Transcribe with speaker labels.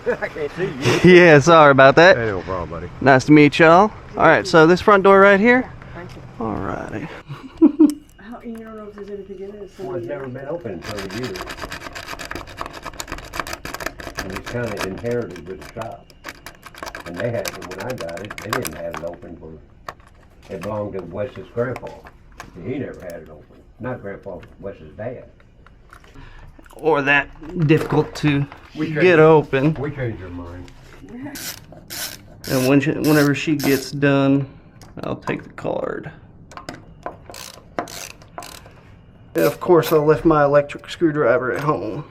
Speaker 1: I can't see you.
Speaker 2: Yeah, sorry about that.
Speaker 1: Hey, no problem, buddy.
Speaker 2: Nice to meet y'all. All right, so this front door right here.
Speaker 3: Thank you.
Speaker 2: All righty.
Speaker 3: You don't know if there's anything in it?
Speaker 1: Well, it's never been open in 30 years. And it's kind of inherited with the shop. And they had it when I got it. They didn't have it open for. It belonged to Wes's grandpa. He never had it open. Not grandpa, Wes's dad.
Speaker 2: Or that difficult to get open.
Speaker 1: We changed our mind.
Speaker 2: And whenever she gets done, I'll take the card. And of course, I left my electric screwdriver at home.